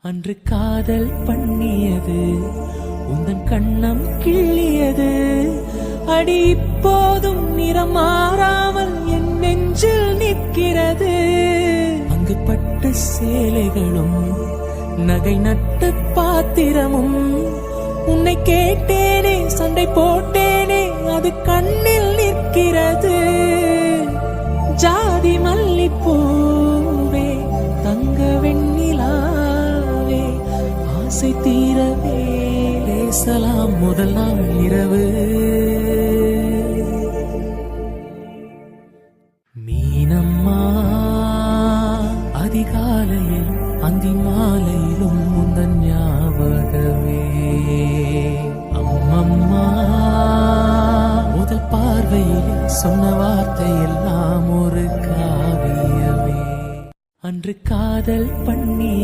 அன்று காதல் பண்ணியது உந்தன் கண்ணம் கிள்ளியது அடி இப்போதும் நிறம் மாறாமல் என் நெஞ்சில் நிற்கிறது. அங்கு பட்டு சேலைகளும் நகை நட்டு பாத்திரமும் உன்னை கேட்டேனே சண்டை போட்டேனே அது கண்ணில் நிற்கிறது. ஜாதி மல்லிப்பூவே தங்க வெண்ணிலாவே ஆசை தீரவே பேசலாம் முதல் நாள் இரவு. மீனம்மா அதிகாலையில் அந்தி மாலையிலும் முந்தன் ஞாபகமே. அம்மம்மா முதல் பார்வையில் சொன்ன வார்த்தை எல்லாம் ஒரு காவியமே. அன்று காதல் பண்ணிய